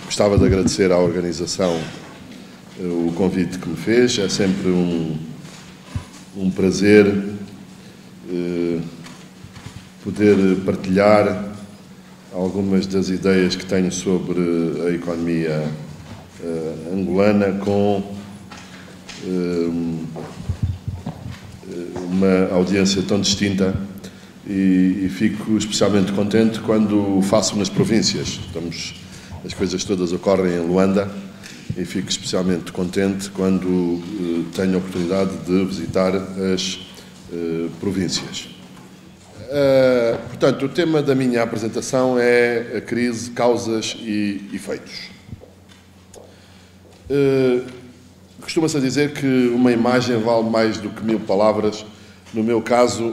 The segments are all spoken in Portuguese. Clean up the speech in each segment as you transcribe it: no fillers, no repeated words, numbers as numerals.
Gostava de agradecer à organização o convite que me fez. É sempre um prazer poder partilhar algumas das ideias que tenho sobre a economia angolana com uma audiência tão distinta, e fico especialmente contente quando o faço nas províncias. As coisas todas ocorrem em Luanda e fico especialmente contente quando tenho a oportunidade de visitar as províncias. Portanto, o tema da minha apresentação é a crise, causas e efeitos. Costuma-se dizer que uma imagem vale mais do que 1000 palavras. No meu caso,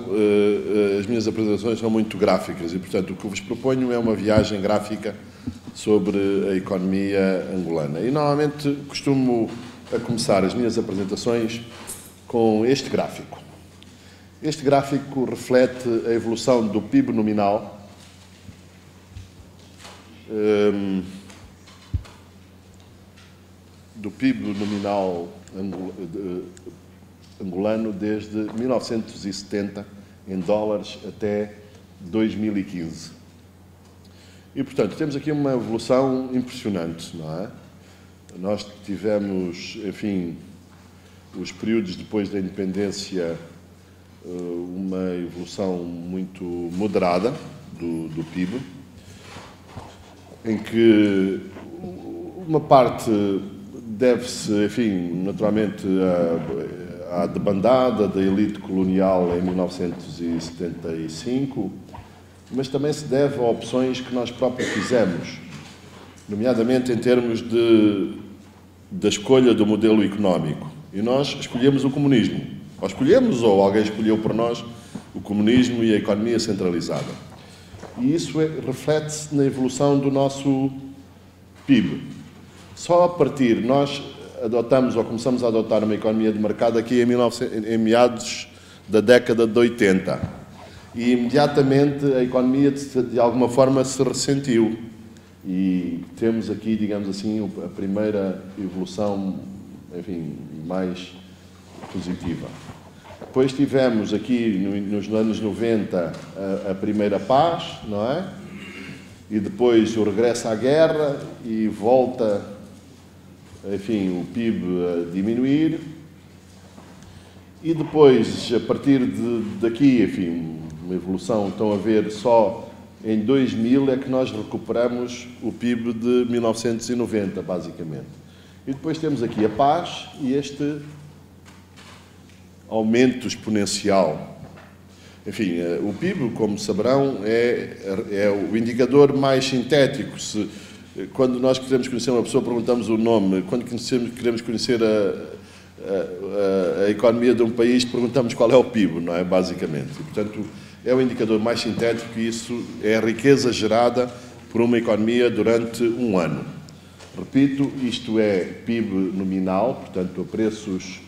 as minhas apresentações são muito gráficas e, portanto, o que vos proponho é uma viagem gráfica sobre a economia angolana. E, normalmente, costumo começar as minhas apresentações com este gráfico. Este gráfico reflete a evolução do PIB nominal angolano desde 1970 em dólares até 2015. E, portanto, temos aqui uma evolução impressionante, não é? Nós tivemos, enfim, os períodos depois da independência, uma evolução muito moderada do PIB, em que uma parte deve-se, enfim, naturalmente à debandada da elite colonial em 1975, mas também se deve a opções que nós próprios fizemos, nomeadamente em termos da escolha do modelo económico. E nós escolhemos o comunismo. Ou escolhemos, ou alguém escolheu por nós, o comunismo e a economia centralizada. E isso reflete-se na evolução do nosso PIB. Só a partir, nós adotamos ou começamos a adotar uma economia de mercado aqui em meados da década de 80. E imediatamente a economia, de alguma forma, se ressentiu. E temos aqui, digamos assim, a primeira evolução, enfim, mais positiva. Depois tivemos aqui, nos anos 90, a primeira paz, não é? E depois o regresso à guerra e volta, enfim, o PIB a diminuir. E depois, a partir daqui, enfim, uma evolução, estão a ver, só em 2000 é que nós recuperamos o PIB de 1990, basicamente. E depois temos aqui a paz e este aumento exponencial. Enfim, o PIB, como saberão, é o indicador mais sintético. Quando nós queremos conhecer uma pessoa, perguntamos o nome. Quando queremos conhecer a economia de um país, perguntamos qual é o PIB, não é? Basicamente. E, portanto, é o indicador mais sintético e isso é a riqueza gerada por uma economia durante um ano. Repito, isto é PIB nominal, portanto, a preços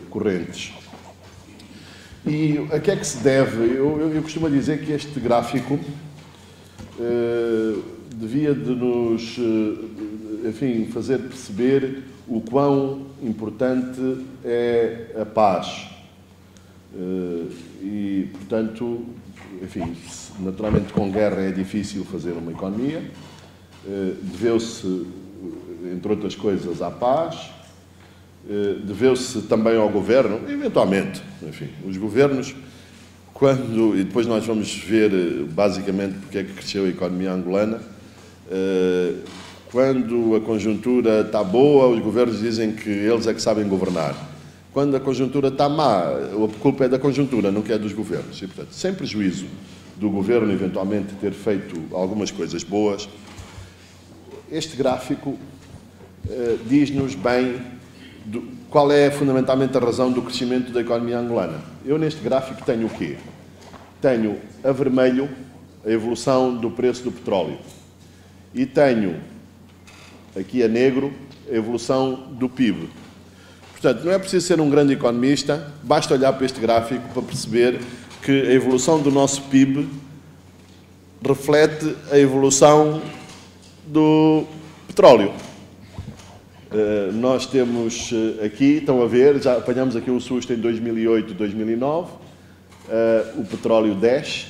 correntes. E a que é que se deve? Eu costumo dizer que este gráfico devia de nos, enfim, fazer perceber o quão importante é a paz. E, portanto, enfim, naturalmente com guerra é difícil fazer uma economia. Deveu-se, entre outras coisas, à paz. Deveu-se também ao governo, eventualmente, enfim, os governos, e depois nós vamos ver basicamente porque é que cresceu a economia angolana. Quando a conjuntura está boa, os governos dizem que eles é que sabem governar. Quando a conjuntura está má, a culpa é da conjuntura, não que é dos governos. E, portanto, sem prejuízo do governo eventualmente ter feito algumas coisas boas, este gráfico diz-nos bem qual é fundamentalmente a razão do crescimento da economia angolana. Eu neste gráfico tenho o quê? Tenho a vermelho a evolução do preço do petróleo e tenho aqui a negro a evolução do PIB. Portanto, não é preciso ser um grande economista, basta olhar para este gráfico para perceber que a evolução do nosso PIB reflete a evolução Petróleo. Nós temos aqui, estão a ver, já apanhamos aqui um susto em 2008, 2009, o petróleo desce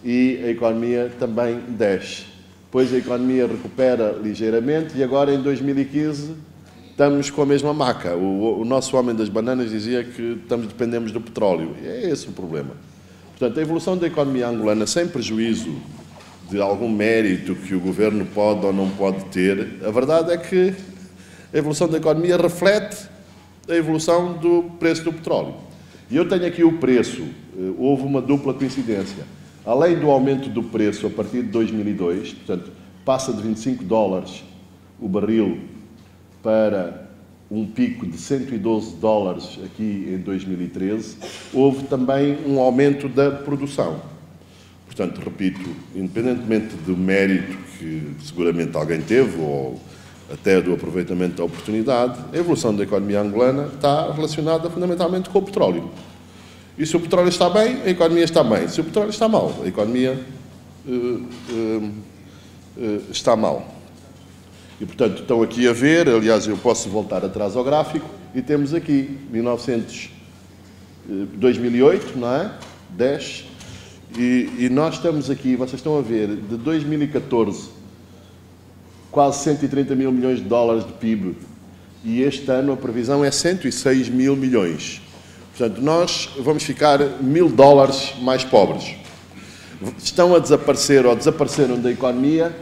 e a economia também desce. Depois a economia recupera ligeiramente e agora em 2015 estamos com a mesma maca. O nosso homem das bananas dizia que dependemos do petróleo. E é esse o problema. Portanto, a evolução da economia angolana, sem prejuízo de algum mérito que o governo pode ou não pode ter, a verdade é que a evolução da economia reflete a evolução do preço do petróleo. E eu tenho aqui o preço. Houve uma dupla coincidência. Além do aumento do preço a partir de 2002, portanto, passa de 25 dólares o barril para um pico de 112 dólares aqui em 2013, houve também um aumento da produção. Portanto, repito, independentemente do mérito que seguramente alguém teve, ou até do aproveitamento da oportunidade, a evolução da economia angolana está relacionada fundamentalmente com o petróleo. E se o petróleo está bem, a economia está bem. Se o petróleo está mal, a economia está mal. E, portanto, estão aqui a ver, aliás, eu posso voltar atrás ao gráfico, e temos aqui 2008, não é? 10. E nós estamos aqui, vocês estão a ver, de 2014, quase 130 mil milhões de dólares de PIB, e este ano a previsão é 106 mil milhões. Portanto, nós vamos ficar 1000 dólares mais pobres. Estão a desaparecer, ou desapareceram da economia,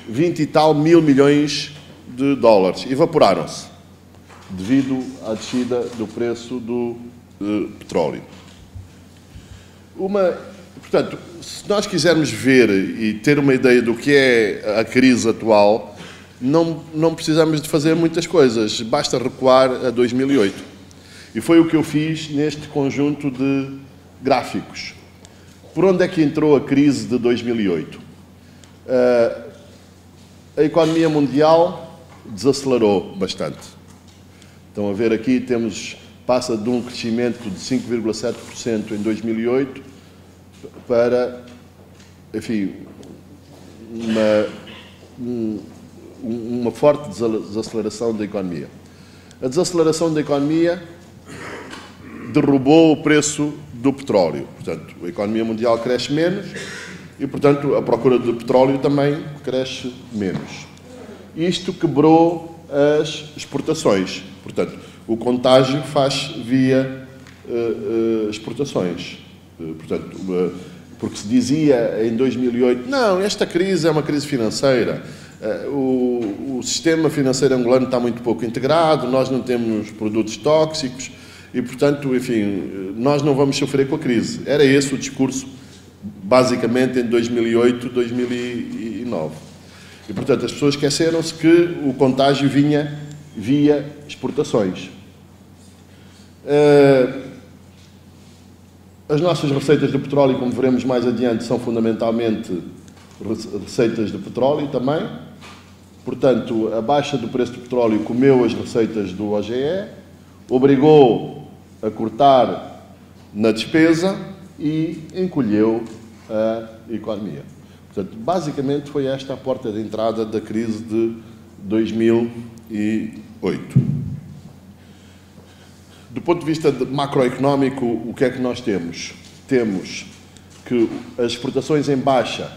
20 e tal mil milhões de dólares. Evaporaram-se, devido à descida do preço do petróleo. Portanto, se nós quisermos ver e ter uma ideia do que é a crise atual, não precisamos de fazer muitas coisas, basta recuar a 2008. E foi o que eu fiz neste conjunto de gráficos. Por onde é que entrou a crise de 2008? A economia mundial desacelerou bastante. Estão a ver aqui, passa de um crescimento de 5,7% em 2008 para, enfim, uma forte desaceleração da economia. A desaceleração da economia derrubou o preço do petróleo. Portanto, a economia mundial cresce menos e, portanto, a procura de petróleo também cresce menos. Isto quebrou as exportações. Portanto, o contágio faz via exportações. Portanto, porque se dizia em 2008, não, esta crise é uma crise financeira, o sistema financeiro angolano está muito pouco integrado, nós não temos produtos tóxicos e, portanto, enfim, nós não vamos sofrer com a crise. Era esse o discurso, basicamente, em 2008, 2009. E, portanto, as pessoas esqueceram-se que o contágio vinha via exportações. As nossas receitas de petróleo, como veremos mais adiante, são fundamentalmente receitas de petróleo também. Portanto, a baixa do preço do petróleo comeu as receitas do OGE, obrigou a cortar na despesa e encolheu a economia. Portanto, basicamente foi esta a porta de entrada da crise de 2008. Do ponto de vista macroeconómico, o que é que nós temos? Temos que as exportações em baixa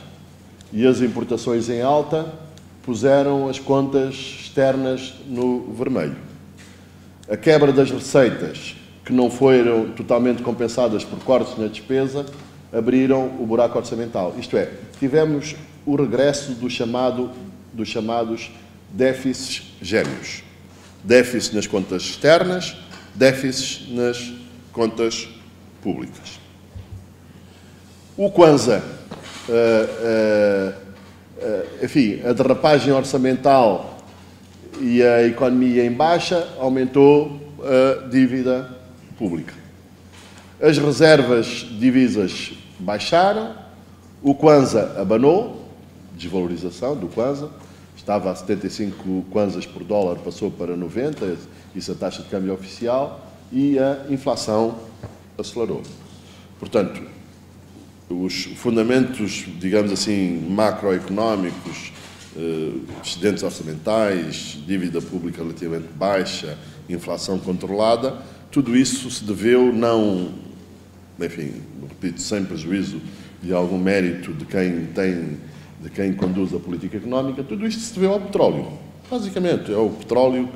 e as importações em alta puseram as contas externas no vermelho. A quebra das receitas, que não foram totalmente compensadas por cortes na despesa, abriram o buraco orçamental. Isto é, tivemos o regresso dos chamados déficits gêmeos. Déficit nas contas externas, déficits nas contas públicas. O Kwanza, enfim, a derrapagem orçamental e a economia em baixa aumentou a dívida pública. As reservas de divisas baixaram, o Kwanza abanou, desvalorização do Kwanza, estava a 75 kwanzas por dólar, passou para 90, isso a taxa de câmbio oficial, e a inflação acelerou. Portanto, os fundamentos, digamos assim, macroeconómicos excedentes orçamentais, dívida pública relativamente baixa, inflação controlada, tudo isso se deveu não, enfim, repito, sem prejuízo de algum mérito de quem conduz a política económica, tudo isto se deveu ao petróleo. Basicamente, é o petróleo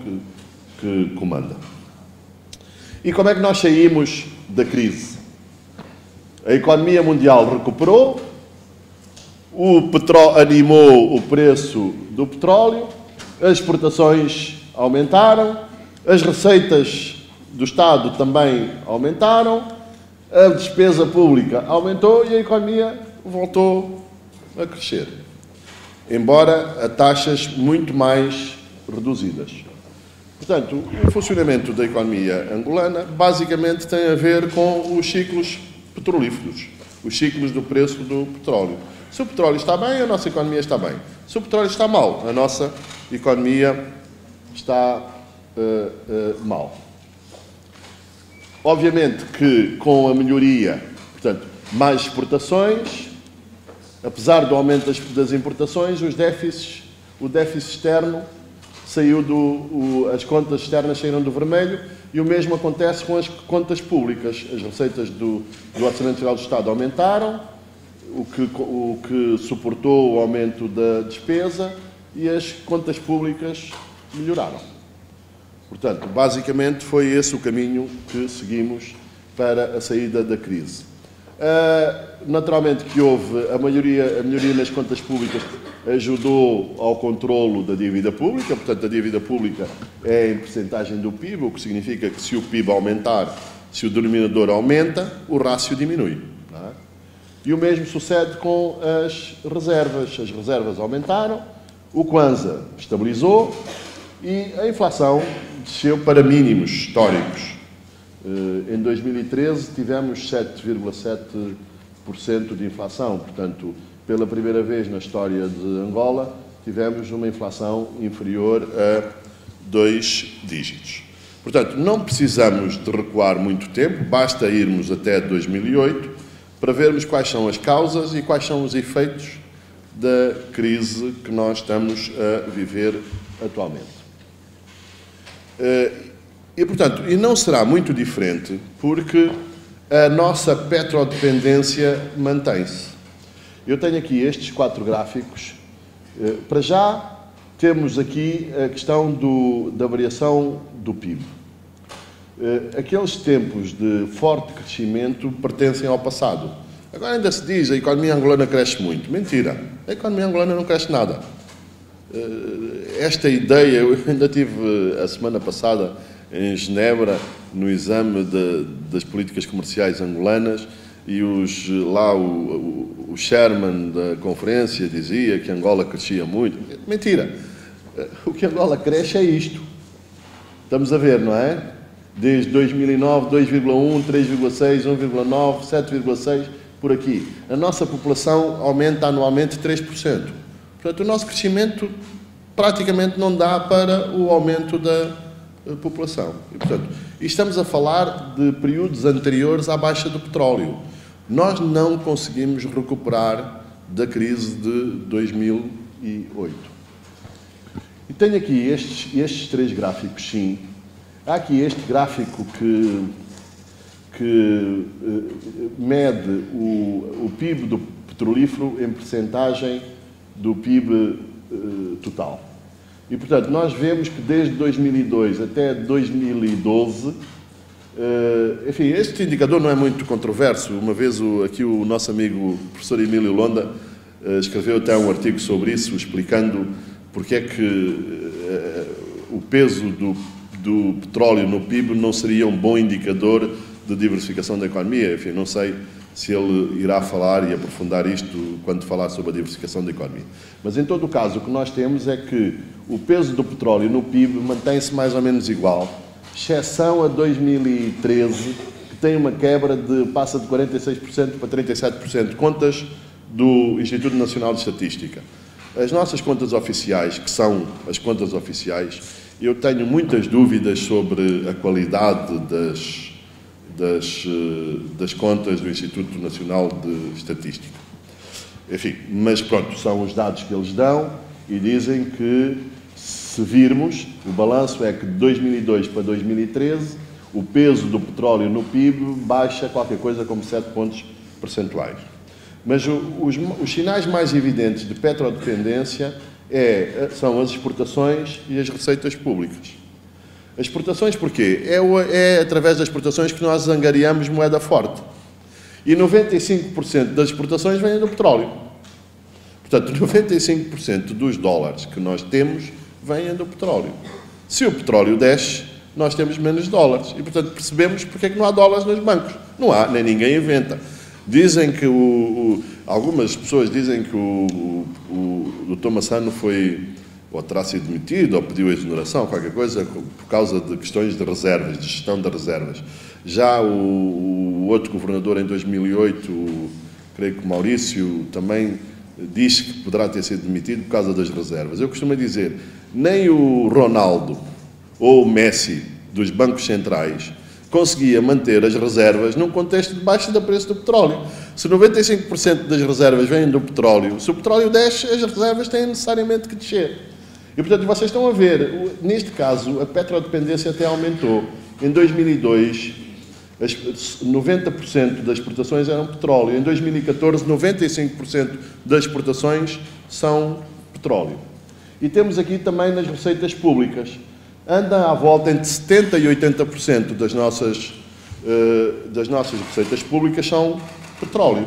que comanda. E como é que nós saímos da crise? A economia mundial recuperou, o petróleo animou o preço do petróleo, as exportações aumentaram, as receitas do Estado também aumentaram, a despesa pública aumentou e a economia voltou a crescer, embora a taxas muito mais reduzidas. Portanto, o funcionamento da economia angolana basicamente tem a ver com os ciclos petrolíferos, os ciclos do preço do petróleo. Se o petróleo está bem, a nossa economia está bem. Se o petróleo está mal, a nossa economia está mal. Obviamente que com a melhoria, portanto, mais exportações, apesar do aumento das importações, o déficit externo saiu as contas externas saíram do vermelho e o mesmo acontece com as contas públicas. As receitas do Orçamento Geral do Estado aumentaram, o que suportou o aumento da despesa e as contas públicas melhoraram. Portanto, basicamente foi esse o caminho que seguimos para a saída da crise. Naturalmente que houve a melhoria nas contas públicas ajudou ao controlo da dívida pública, portanto a dívida pública é em percentagem do PIB, o que significa que se o PIB aumentar, se o denominador aumenta, o rácio diminui. Não é? E o mesmo sucede com as reservas aumentaram, o Kwanza estabilizou e a inflação desceu para mínimos históricos. Em 2013 tivemos 7,7% de inflação, portanto, pela primeira vez na história de Angola, tivemos uma inflação inferior a 2 dígitos. Portanto, não precisamos de recuar muito tempo, basta irmos até 2008 para vermos quais são as causas e quais são os efeitos da crise que nós estamos a viver atualmente. E, portanto, não será muito diferente porque a nossa petrodependência mantém-se. Eu tenho aqui estes 4 gráficos. Para já, temos aqui a questão da variação do PIB. Aqueles tempos de forte crescimento pertencem ao passado. Agora ainda se diz que a economia angolana cresce muito. Mentira. A economia angolana não cresce nada. Esta ideia, eu ainda tive a semana passada em Genebra, no exame das políticas comerciais angolanas, e o chairman da conferência dizia que Angola crescia muito. Mentira. O que Angola cresce é isto. Estamos a ver, não é? Desde 2009, 2,1, 3,6, 1,9, 7,6, por aqui. A nossa população aumenta anualmente 3%. Portanto, o nosso crescimento praticamente não dá para o aumento da população. E, portanto, estamos a falar de períodos anteriores à baixa do petróleo. Nós não conseguimos recuperar da crise de 2008. E tenho aqui estes 3 gráficos, sim. Há aqui este gráfico que mede o PIB do petrolífero em percentagem do PIB total. E, portanto, nós vemos que desde 2002 até 2012, enfim, este indicador não é muito controverso. Uma vez aqui o nosso amigo professor Emílio Londa escreveu até um artigo sobre isso, explicando porque é que o peso do petróleo no PIB não seria um bom indicador de diversificação da economia. Enfim, não sei se ele irá falar e aprofundar isto quando falar sobre a diversificação da economia. Mas, em todo o caso, o que nós temos é que o peso do petróleo no PIB mantém-se mais ou menos igual, exceção a 2013, que tem uma quebra passa de 46% para 37%, contas do Instituto Nacional de Estatística. As nossas contas oficiais, que são as contas oficiais, eu tenho muitas dúvidas sobre a qualidade das contas do Instituto Nacional de Estatística. Enfim, mas pronto, são os dados que eles dão E dizem que, se virmos, o balanço é que de 2002 para 2013, o peso do petróleo no PIB baixa qualquer coisa como 7 pontos percentuais. Mas os sinais mais evidentes de petrodependência são as exportações e as receitas públicas. As exportações porquê? É através das exportações que nós angariamos moeda forte. E 95% das exportações vêm do petróleo. Portanto, 95% dos dólares que nós temos vêm do petróleo. Se o petróleo desce, nós temos menos dólares. E, portanto, percebemos porque é que não há dólares nos bancos. Não há, nem ninguém inventa. Dizem que algumas pessoas dizem que o Dr. Massano ou terá sido demitido, ou pediu a exoneração, qualquer coisa, por causa de questões de reservas, de gestão de reservas. Já o outro governador, em 2008, creio que Maurício, também diz que poderá ter sido demitido por causa das reservas. Eu costumo dizer, nem o Ronaldo ou o Messi dos bancos centrais conseguia manter as reservas num contexto de baixa do preço do petróleo. Se 95% das reservas vêm do petróleo, se o petróleo desce, as reservas têm necessariamente que descer. E, portanto, vocês estão a ver, neste caso, a petrodependência até aumentou. Em 2002, 90% das exportações eram petróleo. Em 2014, 95% das exportações são petróleo. E temos aqui também nas receitas públicas. Anda à volta entre 70% e 80% das nossas receitas públicas são petróleo.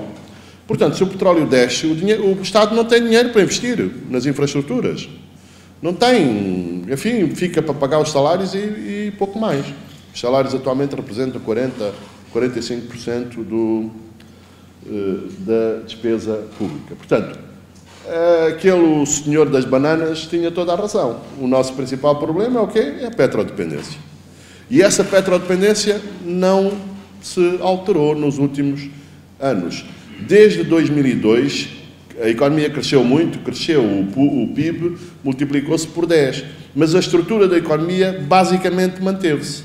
Portanto, se o petróleo desce, o Estado não tem dinheiro para investir nas infraestruturas. Não tem, enfim, fica para pagar os salários e pouco mais. Os salários atualmente representam 45% da despesa pública. Portanto, aquele senhor das bananas tinha toda a razão. O nosso principal problema é o quê? É a petrodependência. E essa petrodependência não se alterou nos últimos anos. Desde 2002, a economia cresceu muito, o PIB multiplicou-se por 10, mas a estrutura da economia basicamente manteve-se.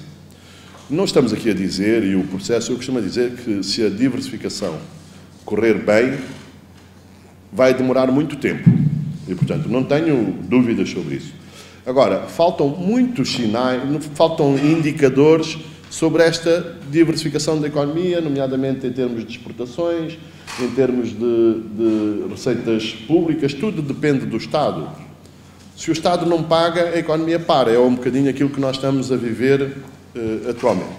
Não estamos aqui a dizer, e o processo, eu costumo dizer que se a diversificação correr bem, vai demorar muito tempo. E, portanto, não tenho dúvidas sobre isso. Agora, faltam muitos sinais, faltam indicadores sobre esta diversificação da economia, nomeadamente em termos de exportações, em termos de receitas públicas, tudo depende do Estado. Se o Estado não paga, a economia para. É um bocadinho aquilo que nós estamos a viver atualmente.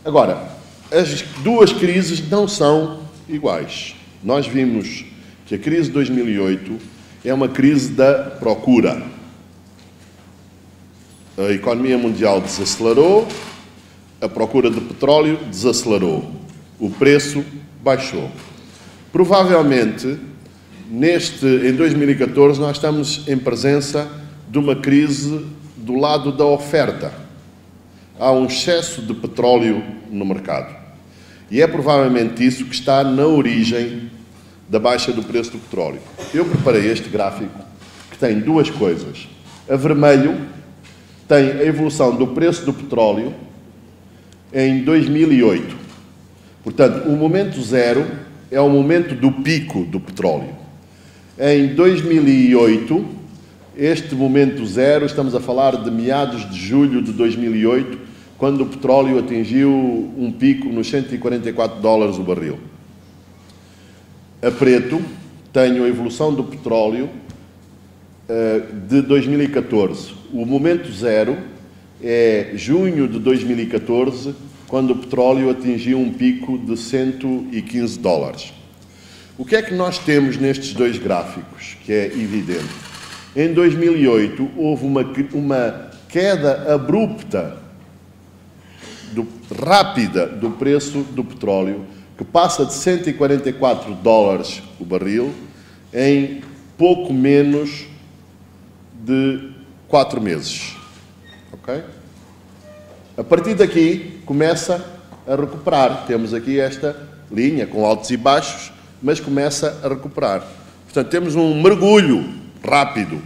Agora, as duas crises não são iguais. Nós vimos que a crise de 2008 é uma crise da procura. A economia mundial desacelerou, a procura de petróleo desacelerou, o preço baixou. Provavelmente, em 2014, nós estamos em presença de uma crise do lado da oferta. Há um excesso de petróleo no mercado. E é provavelmente isso que está na origem da baixa do preço do petróleo. Eu preparei este gráfico que tem duas coisas. A vermelho tem a evolução do preço do petróleo em 2008. Portanto, o momento zero é o momento do pico do petróleo. Em 2008, este momento zero, estamos a falar de meados de julho de 2008, quando o petróleo atingiu um pico nos $144 o barril. A preto, tenho a evolução do petróleo de 2014. O momento zero é junho de 2014, quando o petróleo atingiu um pico de $115. O que é que nós temos nestes dois gráficos, que é evidente? Em 2008, houve uma queda abrupta, rápida, do preço do petróleo, que passa de $144 o barril em pouco menos de 4 meses. Ok? A partir daqui, começa a recuperar. Temos aqui esta linha com altos e baixos, mas começa a recuperar. Portanto, temos um mergulho rápido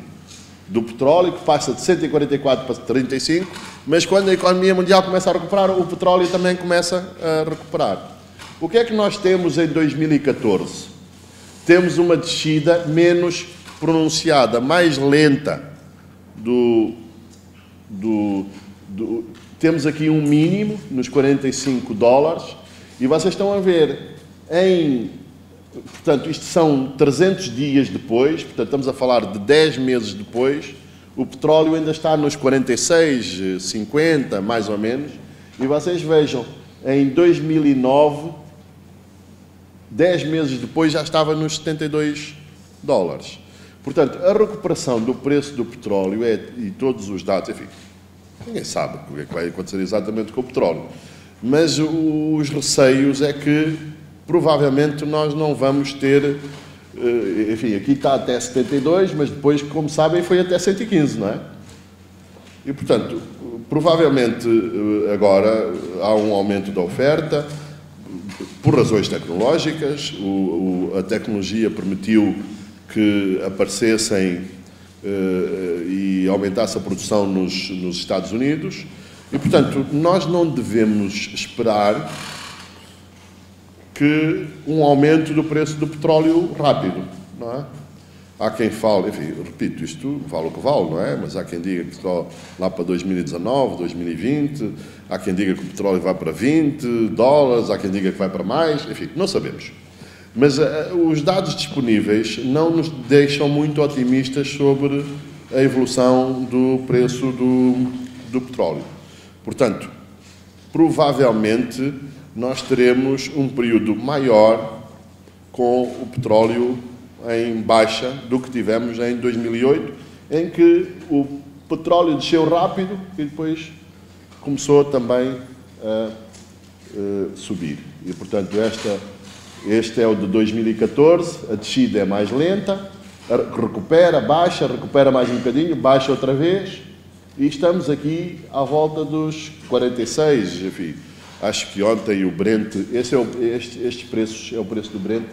do petróleo, que passa de 144 para 35, mas quando a economia mundial começa a recuperar, o petróleo também começa a recuperar. O que é que nós temos em 2014? Temos uma descida menos pronunciada mais lenta temos aqui um mínimo nos 45 dólares e vocês estão a ver portanto, isto são 300 dias depois, portanto, estamos a falar de 10 meses depois, o petróleo ainda está nos 46, 50, mais ou menos, e vocês vejam, em 2009, 10 meses depois já estava nos 72 dólares. Portanto, a recuperação do preço do petróleo e todos os dados, enfim, ninguém sabe o que é que vai acontecer exatamente com o petróleo, mas os receios é que provavelmente nós não vamos ter, enfim, aqui está até 72, mas depois, como sabem, foi até 115, não é? E, portanto, provavelmente agora há um aumento da oferta, por razões tecnológicas, a tecnologia permitiu que aparecessem e aumentasse a produção nos Estados Unidos e, portanto, nós não devemos esperar que um aumento do preço do petróleo rápido, não é? Há quem fale, enfim, repito, isto vale o que vale, não é? Mas há quem diga que só lá para 2019, 2020, há quem diga que o petróleo vai para 20 dólares, há quem diga que vai para mais, enfim, não sabemos. Mas os dados disponíveis não nos deixam muito otimistas sobre a evolução do preço do petróleo. Portanto, provavelmente nós teremos um período maior com o petróleo em baixa do que tivemos em 2008, em que o petróleo desceu rápido e depois começou também a subir. E, portanto, este é o de 2014, a descida é mais lenta, recupera, baixa, recupera mais um bocadinho, baixa outra vez, e estamos aqui à volta dos 46, enfim. Acho que ontem o Brent, estes preços, é o preço do Brent,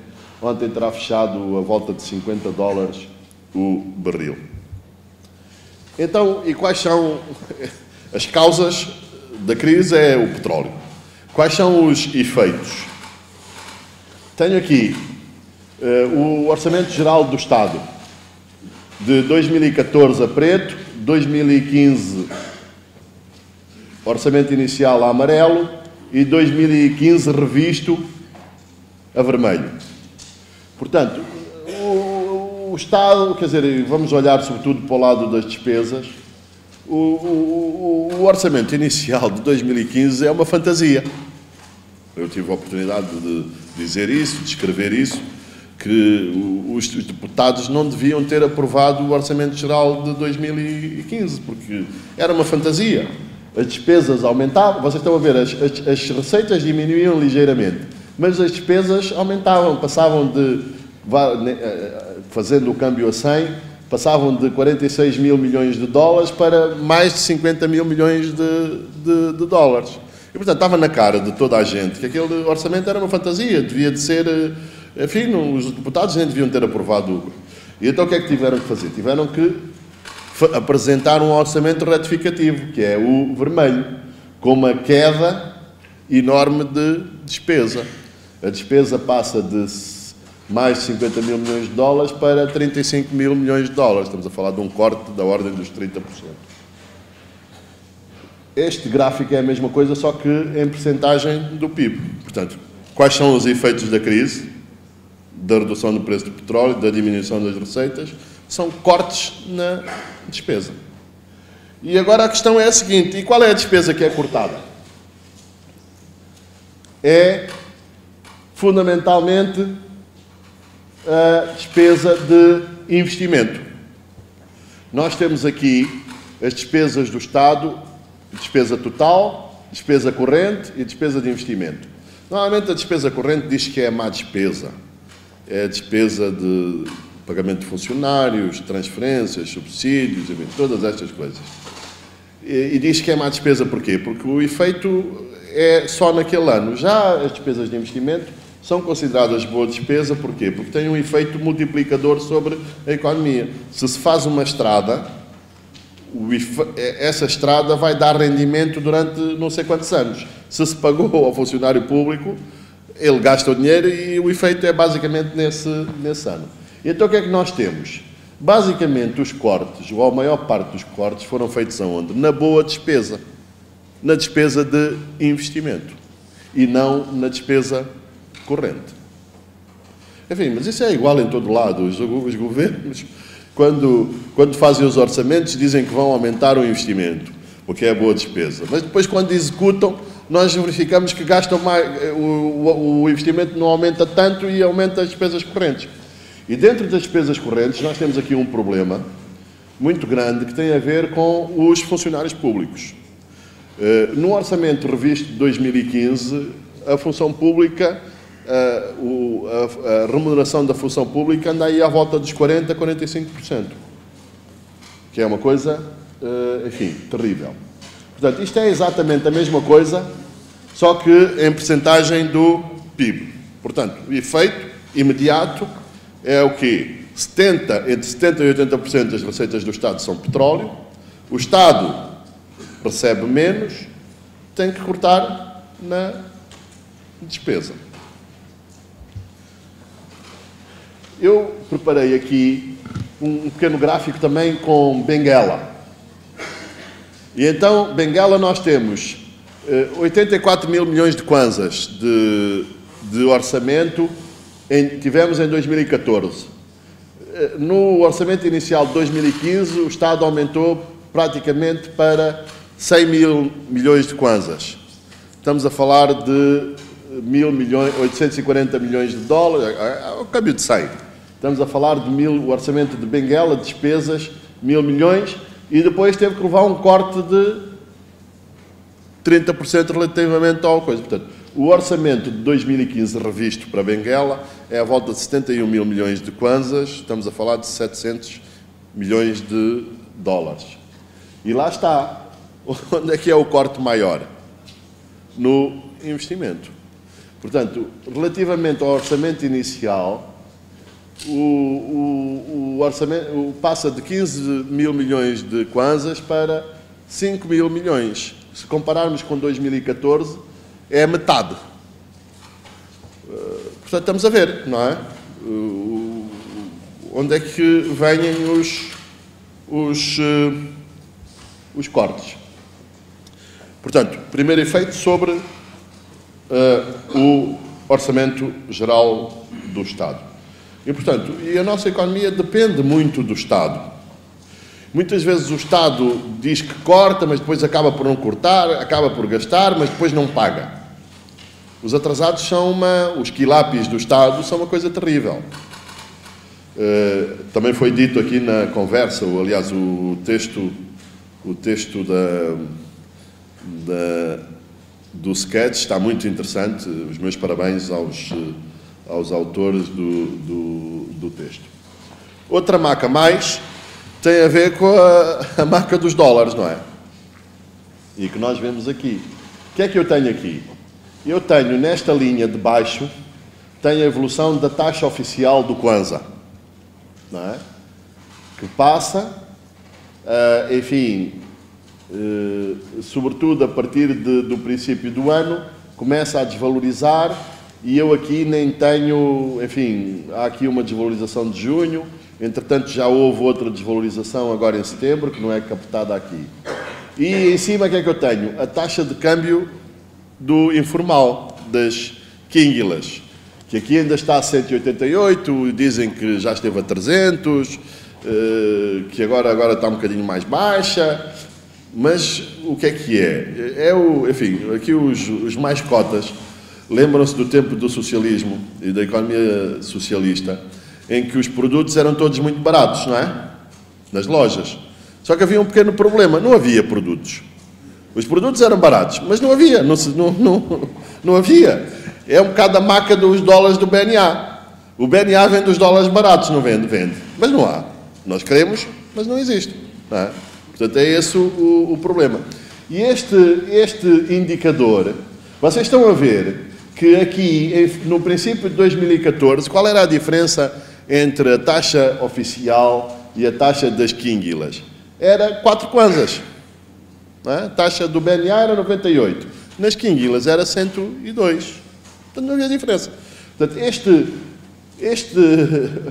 ontem terá fechado a volta de 50 dólares o barril. Então, e quais são as causas da crise? É o petróleo. Quais são os efeitos? Tenho aqui o Orçamento Geral do Estado de 2014 a preto, 2015 Orçamento Inicial a amarelo e 2015 revisto a vermelho. Portanto, o Estado, quer dizer, vamos olhar sobretudo para o lado das despesas, o Orçamento Inicial de 2015 é uma fantasia. Eu tive a oportunidade de dizer isso, de escrever isso, que os deputados não deviam ter aprovado o Orçamento Geral de 2015, porque era uma fantasia. As despesas aumentavam, vocês estão a ver, as receitas diminuíam ligeiramente, mas as despesas aumentavam, passavam de, fazendo o câmbio a 100, passavam de 46 mil milhões de dólares para mais de 50 mil milhões de dólares. E, portanto, estava na cara de toda a gente que aquele orçamento era uma fantasia, devia de ser, enfim, os deputados nem deviam ter aprovado. E então o que é que tiveram que fazer? Tiveram que apresentar um orçamento retificativo, que é o vermelho, com uma queda enorme de despesa. A despesa passa de mais de 50 mil milhões de dólares para 35 mil milhões de dólares. Estamos a falar de um corte da ordem dos 30%. Este gráfico é a mesma coisa, só que em percentagem do PIB. Portanto, quais são os efeitos da crise, da redução do preço do petróleo, da diminuição das receitas? São cortes na despesa. E agora a questão é a seguinte: e qual é a despesa que é cortada? É, fundamentalmente, a despesa de investimento. Nós temos aqui as despesas do Estado, despesa total, despesa corrente e despesa de investimento. Normalmente a despesa corrente diz que é a má despesa. É a despesa de pagamento de funcionários, transferências, subsídios, todas estas coisas. E diz que é má despesa porquê? Porque o efeito é só naquele ano. Já as despesas de investimento são consideradas boa despesa porquê? Porque têm um efeito multiplicador sobre a economia. Se se faz uma estrada, essa estrada vai dar rendimento durante não sei quantos anos. Se se pagou ao funcionário público, ele gasta o dinheiro e o efeito é basicamente nesse ano. Então o que é que nós temos? Basicamente, os cortes, ou a maior parte dos cortes, foram feitos aonde? Na boa despesa. Na despesa de investimento. E não na despesa corrente. Enfim, mas isso é igual em todo lado. Os governos, quando fazem os orçamentos, dizem que vão aumentar o investimento, porque é a boa despesa. Mas depois, quando executam, nós verificamos que gastam mais, o investimento não aumenta tanto e aumenta as despesas correntes. E dentro das despesas correntes, nós temos aqui um problema muito grande que tem a ver com os funcionários públicos. No orçamento revisto de 2015, a função pública, a remuneração da função pública anda aí à volta dos 40% a 45%, que é uma coisa, enfim, terrível. Portanto, isto é exatamente a mesma coisa, só que em percentagem do PIB. Portanto, o efeito imediato é o quê? Entre 70% e 80% das receitas do Estado são petróleo, o Estado recebe menos, tem que cortar na despesa. Eu preparei aqui um pequeno gráfico também com Benguela. E então, Benguela, nós temos 84 mil milhões de kwanzas de orçamento, tivemos em 2014. No orçamento inicial de 2015, o Estado aumentou praticamente para 100 mil milhões de kwanzas. Estamos a falar de 840 milhões de dólares, ao câmbio de 100. Estamos a falar de o orçamento de Benguela, despesas, 1.000 milhões, e depois teve que levar um corte de 30% relativamente ao coisa. Portanto, o orçamento de 2015 revisto para Benguela é à volta de 71 mil milhões de kwanzas, estamos a falar de 700 milhões de dólares. E lá está. Onde é que é o corte maior? No investimento. Portanto, relativamente ao orçamento inicial, o orçamento passa de 15 mil milhões de kwanzas para 5 mil milhões. Se compararmos com 2014, é a metade. Portanto, estamos a ver, não é? Onde é que vêm os cortes. Portanto, primeiro efeito sobre o Orçamento Geral do Estado. E, portanto, a nossa economia depende muito do Estado. Muitas vezes o Estado diz que corta, mas depois acaba por não cortar, acaba por gastar, mas depois não paga. Os atrasados são os quilápios do Estado são uma coisa terrível. Também foi dito aqui na conversa, ou aliás o texto do sketch está muito interessante. Os meus parabéns aos autores do texto. Outra maca mais tem a ver com a maca dos dólares, não é? E que nós vemos aqui. O que é que eu tenho aqui? Eu tenho nesta linha de baixo, tenho a evolução da taxa oficial do Kwanza, não é? Que passa, enfim, sobretudo a partir do princípio do ano, começa a desvalorizar e eu aqui nem tenho, enfim, há aqui uma desvalorização de junho, entretanto já houve outra desvalorização agora em setembro, que não é captada aqui. E em cima o que é que eu tenho? A taxa de câmbio do informal, das quinguilas, que aqui ainda está a 188, dizem que já esteve a 300, que agora está um bocadinho mais baixa, mas o que é? Enfim, aqui os mais cotas lembram-se do tempo do socialismo e da economia socialista, em que os produtos eram todos muito baratos, não é? Nas lojas. Só que havia um pequeno problema, não havia produtos. Os produtos eram baratos, mas não havia, não havia. É um bocado a maca dos dólares do BNA. O BNA vende os dólares baratos, não vende, mas não há. Nós queremos, mas não existe. Não é? Portanto, é esse o problema. E este indicador, vocês estão a ver que aqui, no princípio de 2014, qual era a diferença entre a taxa oficial e a taxa das quinguilas? Era 4 kwanzas. A taxa do BNA era 98. Nas quinguilas era 102. Portanto, não havia diferença. Portanto, Este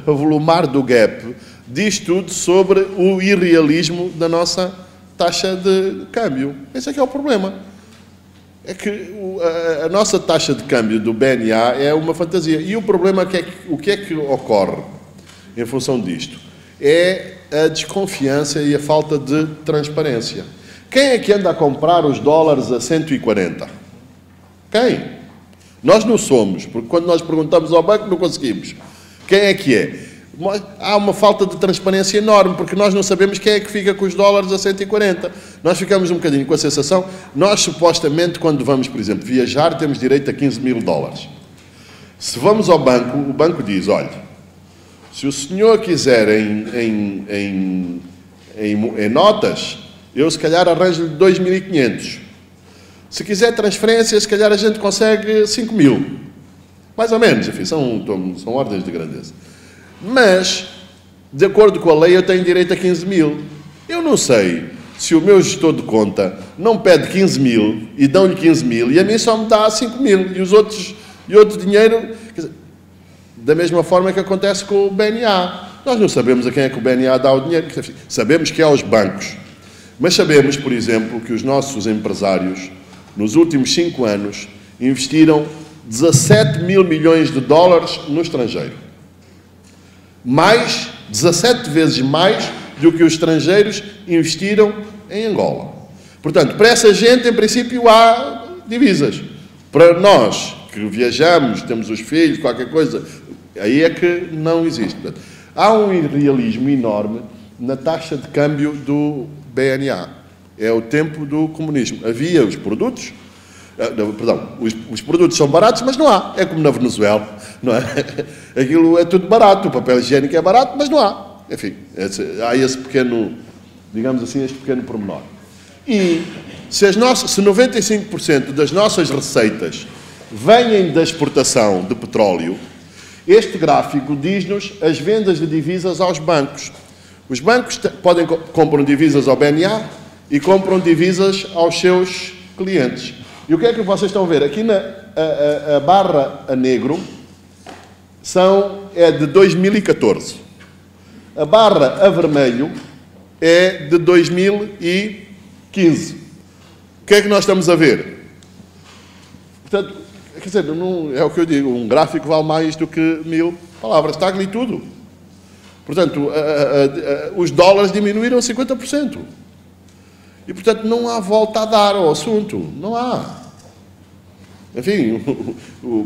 avolumar do gap diz tudo sobre o irrealismo da nossa taxa de câmbio. Esse é que é o problema. É que a nossa taxa de câmbio do BNA é uma fantasia. E o problema é que o que é que ocorre em função disto? É a desconfiança e a falta de transparência. Quem é que anda a comprar os dólares a 140? Quem? Nós não somos, porque quando nós perguntamos ao banco não conseguimos. Quem é que é? Há uma falta de transparência enorme, porque nós não sabemos quem é que fica com os dólares a 140. Nós ficamos um bocadinho com a sensação, nós supostamente quando vamos, por exemplo, viajar, temos direito a 15 mil dólares. Se vamos ao banco, o banco diz, olha, se o senhor quiser em notas, eu se calhar arranjo-lhe 2.500. Se quiser transferência, se calhar a gente consegue 5 mil. Mais ou menos, enfim, são ordens de grandeza. Mas, de acordo com a lei, eu tenho direito a 15 mil. Eu não sei se o meu gestor de conta não pede 15 mil e dão-lhe 15 mil e a mim só me dá 5 mil e outro dinheiro... Quer dizer, da mesma forma que acontece com o BNA. Nós não sabemos a quem é que o BNA dá o dinheiro. Sabemos que é aos bancos. Mas sabemos, por exemplo, que os nossos empresários, nos últimos 5 anos, investiram 17 mil milhões de dólares no estrangeiro. 17 vezes mais do que os estrangeiros investiram em Angola. Portanto, para essa gente, em princípio, há divisas. Para nós, que viajamos, temos os filhos, qualquer coisa, aí é que não existe. Portanto, há um irrealismo enorme na taxa de câmbio do BNA. É o tempo do comunismo. Havia os produtos... os produtos são baratos, mas não há. É como na Venezuela, não é? Aquilo é tudo barato, o papel higiênico é barato, mas não há. Enfim, há esse pequeno, digamos assim, este pequeno pormenor. E se 95% das nossas receitas vêm da exportação de petróleo, este gráfico diz-nos as vendas de divisas aos bancos. Os bancos compram divisas ao BNA e compram divisas aos seus clientes. E o que é que vocês estão a ver? Aqui a barra a negro é de 2014. A barra a vermelho é de 2015. O que é que nós estamos a ver? Portanto, quer dizer, não, é o que eu digo, um gráfico vale mais do que 1000 palavras. Está ali tudo. Portanto, os dólares diminuíram 50%. E, portanto, não há volta a dar ao assunto. Não há. Enfim,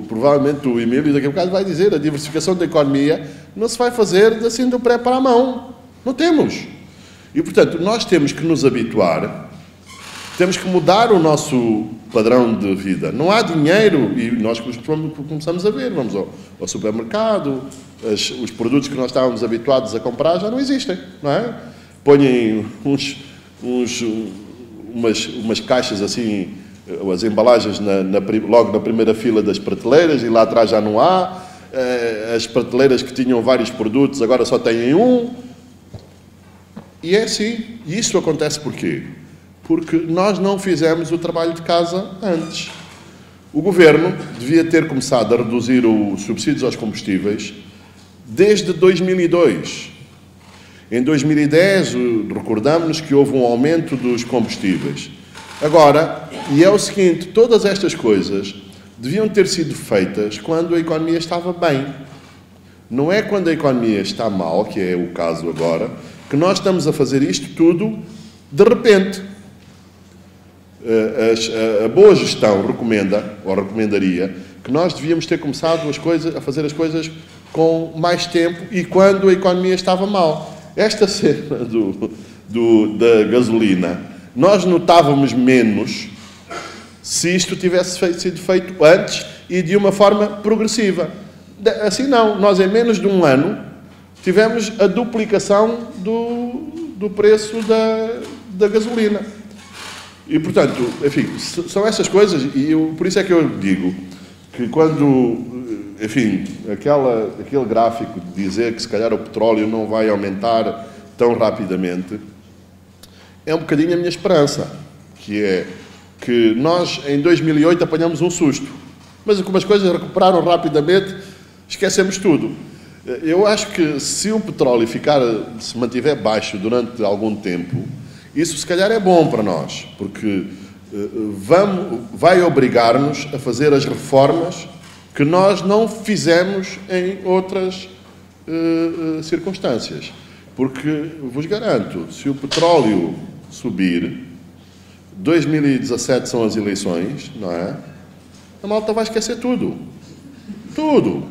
provavelmente o Emílio daqui a bocado vai dizer a diversificação da economia não se vai fazer assim do pré para a mão. Não temos. E, portanto, nós temos que nos habituar, temos que mudar o nosso padrão de vida. Não há dinheiro e nós começamos a ver. Vamos ao supermercado, os produtos que nós estávamos habituados a comprar já não existem, não é? Põem umas caixas assim, as embalagens logo na primeira fila das prateleiras e lá atrás já não há. As prateleiras que tinham vários produtos agora só têm um. E é assim. E isso acontece porquê? Porque nós não fizemos o trabalho de casa antes. O Governo devia ter começado a reduzir os subsídios aos combustíveis desde 2002. Em 2010, recordamos-nos que houve um aumento dos combustíveis. Agora, e é o seguinte, todas estas coisas deviam ter sido feitas quando a economia estava bem. Não é quando a economia está mal, que é o caso agora, que nós estamos a fazer isto tudo de repente. A boa gestão recomendaria que nós devíamos ter começado a fazer as coisas com mais tempo e quando a economia estava mal. Esta cena da gasolina, nós notávamos menos se isto tivesse sido feito antes e de uma forma progressiva. Assim não, nós em menos de um ano tivemos a duplicação do preço da gasolina. E, portanto, enfim, são essas coisas, e por isso é que eu digo que quando... Enfim, aquele gráfico de dizer que se calhar o petróleo não vai aumentar tão rapidamente, é um bocadinho a minha esperança, que é que nós em 2008 apanhamos um susto, mas como as coisas recuperaram rapidamente, esquecemos tudo. Eu acho que se o petróleo se mantiver baixo durante algum tempo, isso se calhar é bom para nós, porque vai obrigar-nos a fazer as reformas que nós não fizemos em outras circunstâncias. Porque, vos garanto, se o petróleo subir, 2017 são as eleições, não é? A malta vai esquecer tudo. Tudo.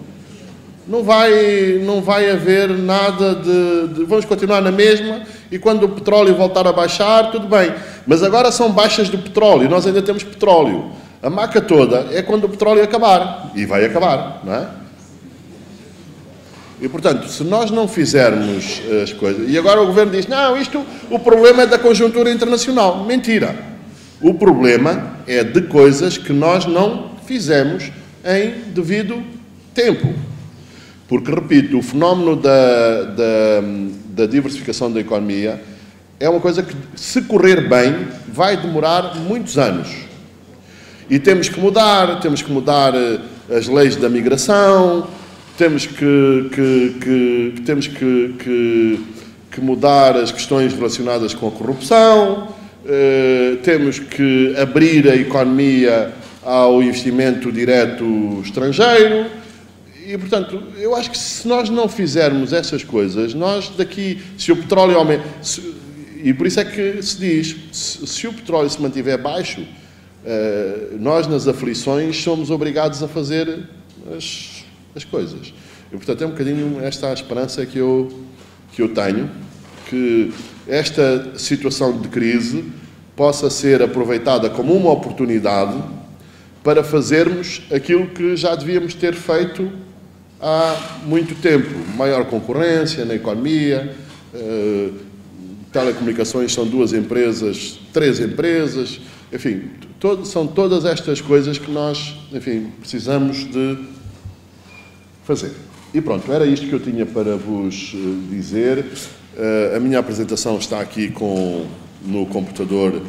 Não vai haver nada de... Vamos continuar na mesma e quando o petróleo voltar a baixar, tudo bem. Mas agora são baixas do petróleo e nós ainda temos petróleo. A maca toda é quando o petróleo acabar. E vai acabar, não é? E, portanto, se nós não fizermos as coisas... E agora o Governo diz, não, o problema é da conjuntura internacional. Mentira. O problema é de coisas que nós não fizemos em devido tempo. Porque, repito, o fenómeno da diversificação da economia é uma coisa que, se correr bem, vai demorar muitos anos. E temos que mudar as leis da migração, temos que mudar as questões relacionadas com a corrupção, temos que abrir a economia ao investimento direto estrangeiro e, portanto, eu acho que se nós não fizermos essas coisas, nós daqui, se o petróleo aumenta, e por isso é que se diz, se o petróleo se mantiver baixo, nós nas aflições somos obrigados a fazer as coisas. E, portanto, é um bocadinho esta a esperança que eu tenho, que esta situação de crise possa ser aproveitada como uma oportunidade para fazermos aquilo que já devíamos ter feito há muito tempo. Maior concorrência na economia, telecomunicações são 2 empresas, 3 empresas, enfim, são todas estas coisas que nós, enfim, precisamos de fazer. E pronto, era isto que eu tinha para vos dizer. A minha apresentação está aqui no computador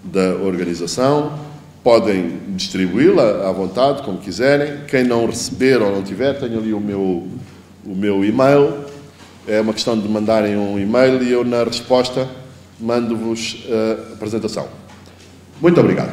da organização. Podem distribuí-la à vontade, como quiserem. Quem não receber ou não tiver, tenho ali o meu e-mail. É uma questão de mandarem um e-mail e eu, na resposta, mando-vos a apresentação. Muito obrigado.